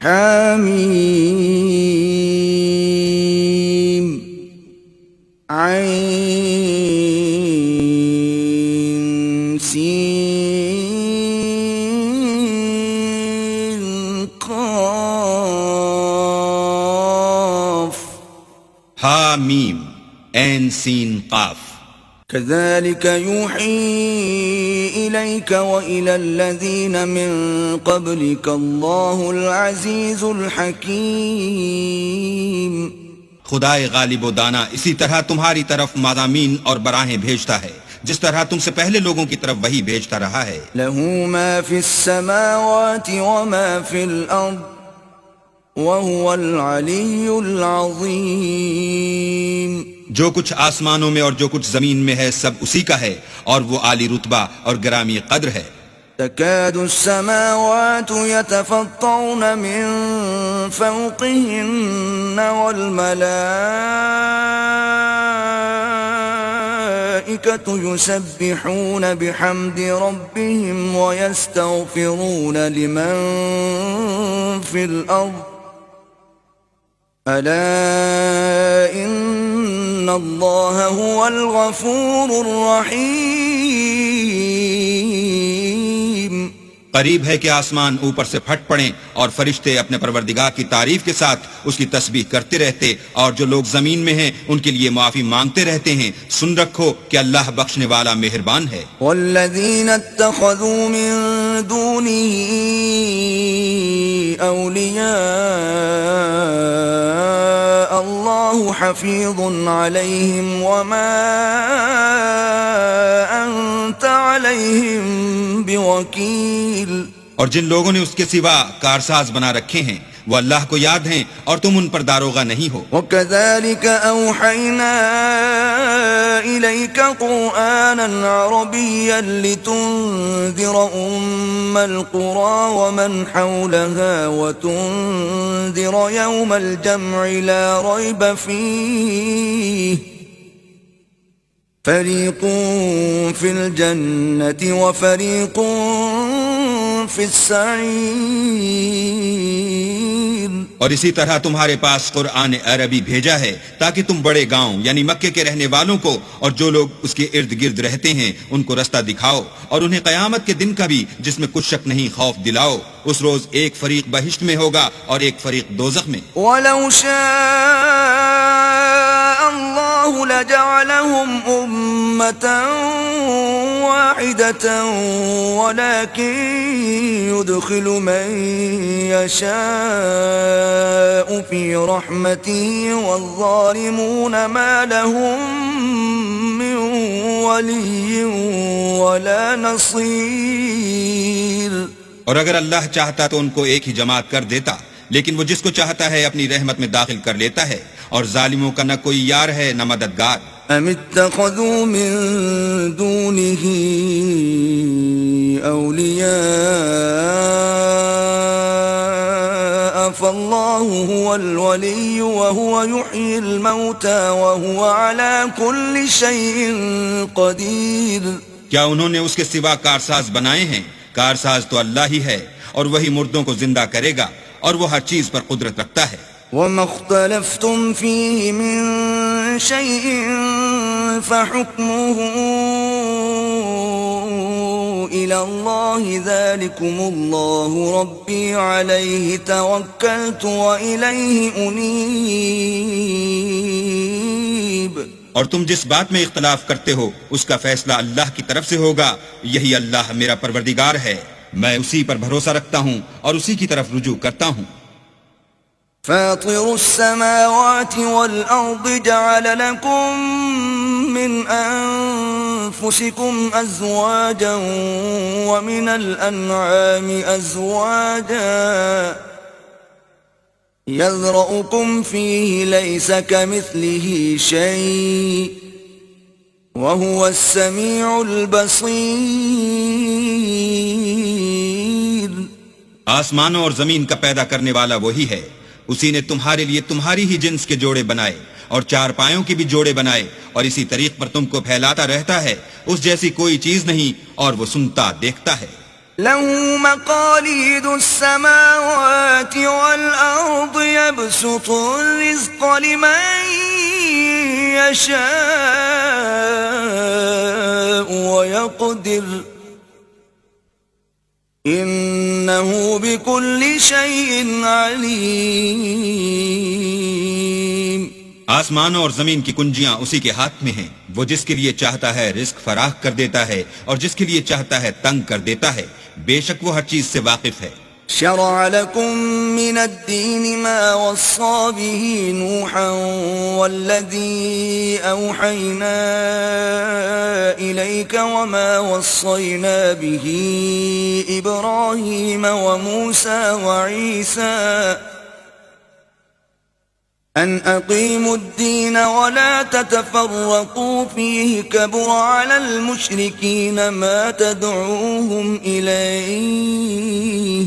حمیم عین سین قاف حامیم عین سین قاف كذلك يوحي إليك وإلى الذين من قبلك الله العزيز الحكيم خدائے غالب و دانا اسی طرح تمہاری طرف مضامین اور براہیں بھیجتا ہے جس طرح تم سے پہلے لوگوں کی طرف وہی بھیجتا رہا ہے. له ما في السماوات وما في الأرض وهو العلي العظيم. جو کچھ آسمانوں میں اور جو کچھ زمین میں ہے سب اسی کا ہے اور وہ عالی رتبہ اور گرامی قدر ہے. تكاد السماوات يتفطرن من فوقهن والملائكة يسبحون بحمد ربهم ويستغفرون لمن في الأرض ألا إن الله هو الغفور الرحيم. قریب ہے کہ آسمان اوپر سے پھٹ پڑیں اور فرشتے اپنے پروردگار کی تعریف کے ساتھ اس کی تسبیح کرتے رہتے اور جو لوگ زمین میں ہیں ان کے لیے معافی مانگتے رہتے ہیں. سن رکھو کہ اللہ بخشنے والا مہربان ہے. والذین اتخذوا من دونه اولیاء اللہ حفیظ علیہم وما انت علیہم بوکیل. اور جن لوگوں نے اس کے سوا کارساز بنا رکھے ہیں وہ اللہ کو یاد ہیں اور تم ان پر داروغہ نہیں ہو. وَكَذَلِكَ أَوْحَيْنَا إِلَيْكَ قُرْآنًا عَرَبِيًّا لِتُنذِرَ أُمَّ الْقُرَى وَمَنْ حَوْلَهَا وَتُنذِرَ يَوْمَ الْجَمْعِ لَا رَيْبَ فِيهِ فَرِيقٌ فِي الْجَنَّةِ وَفَرِيقٌ فِي السَّعِيرِ. اور اسی طرح تمہارے پاس قرآن عربی بھیجا ہے تاکہ تم بڑے گاؤں یعنی مکے کے رہنے والوں کو اور جو لوگ اس کے ارد گرد رہتے ہیں ان کو رستہ دکھاؤ اور انہیں قیامت کے دن کا بھی جس میں کچھ شک نہیں خوف دلاؤ. اس روز ایک فریق بہشت میں ہوگا اور ایک فریق دوزخ میں. وَلَوْ شَاءَ اللَّهُ لَجَعَلَهُمْ أُمَّةً وَاحِدَةً وَلَكِنْ يُدْخِلُ مَنْ يَشَاءُ فِي رَحْمَتِهِ وَالظَّالِمُونَ مَا لَهُمْ مِنْ وَلِيٍّ وَلَا نَصِيرٍ. اور اگر اللہ چاہتا تو ان کو ایک ہی جماعت کر دیتا لیکن وہ جس کو چاہتا ہے اپنی رحمت میں داخل کر لیتا ہے اور ظالموں کا نہ کوئی یار ہے نہ مددگار. ام اتخذوا من دونه اولیاء فالله هو الولي وهو يحيي الموتى وهو على كل شيء قدير. کیا انہوں نے اس کے سوا کارساز بنائے ہیں؟ کارساز تو اللہ ہی ہے اور وہی مردوں کو زندہ کرے گا اور وہ ہر چیز پر قدرت رکھتا ہے. وَمَا اخْتَلَفْتُمْ فِيهِ مِن شَيْءٍ فَحُكْمُهُ إِلَى اللَّهِ ذَلِكُمُ اللَّهُ رَبِّي عَلَيْهِ تَوَكَّلْتُ وَإِلَيْهِ أُنِيبُ. اور تم جس بات میں اختلاف کرتے ہو اس کا فیصلہ اللہ کی طرف سے ہوگا. یہی اللہ میرا پروردگار ہے، میں اسی پر بھروسہ رکھتا ہوں اور اسی کی طرف رجوع کرتا ہوں. فاطر السماوات والأرض جعل لكم من أنفسكم أزواجا ومن الأنعام أزواجا يذرأكم فيه ليس كمثله شيء وهو السميع البصير. آسمانوں اور زمین کا پیدا کرنے والا وہی ہے. اسی نے تمہارے لیے تمہاری ہی جنس کے جوڑے بنائے اور چار پایوں کے بھی جوڑے بنائے اور اسی طریق پر تم کو پھیلاتا رہتا ہے. اس جیسی کوئی چیز نہیں اور وہ سنتا دیکھتا ہے. له مقاليد السماوات والأرض يبسط الرزق لمن يشاء ويقدر إنه بكل شيء عليم. آسمانوں اور زمین کی کنجیاں اسی کے ہاتھ میں ہیں. وہ جس کے لیے چاہتا ہے رزق فراخ کر دیتا ہے اور جس کے لیے چاہتا ہے تنگ کر دیتا ہے. بے شک وہ ہر چیز سے واقف ہے. شرع لكم من الدين ما وصى به نوحا والذي أوحينا إليك وما وصينا به إبراهيم وموسى وعيسى أن أقيموا الدين ولا تتفرقوا فيه كبر على المشركين ما تدعوهم إليه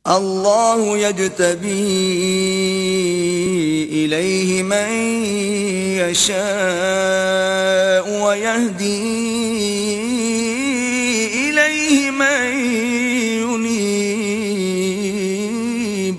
الله يجتبي إليه من يشاء ويهدي إليه من ينيب.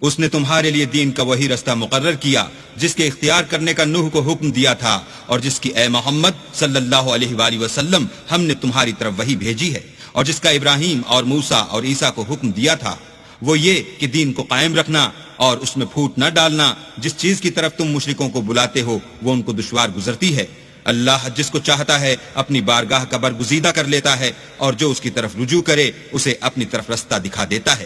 اس نے تمہارے لیے دین کا وہی رستہ مقرر کیا جس کے اختیار کرنے کا نوح کو حکم دیا تھا اور جس کی اے محمد صلی اللہ علیہ وآلہ وسلم ہم نے تمہاری طرف وہی بھیجی ہے اور جس کا ابراہیم اور موسیٰ اور عیسیٰ کو حکم دیا تھا وہ یہ کہ دین کو قائم رکھنا اور اس میں پھوٹ نہ ڈالنا. جس چیز کی طرف تم مشرکوں کو بلاتے ہو وہ ان کو دشوار گزرتی ہے. اللہ جس کو چاہتا ہے اپنی بارگاہ کا برگزیدہ کر لیتا ہے اور جو اس کی طرف رجوع کرے اسے اپنی طرف رستہ دکھا دیتا ہے.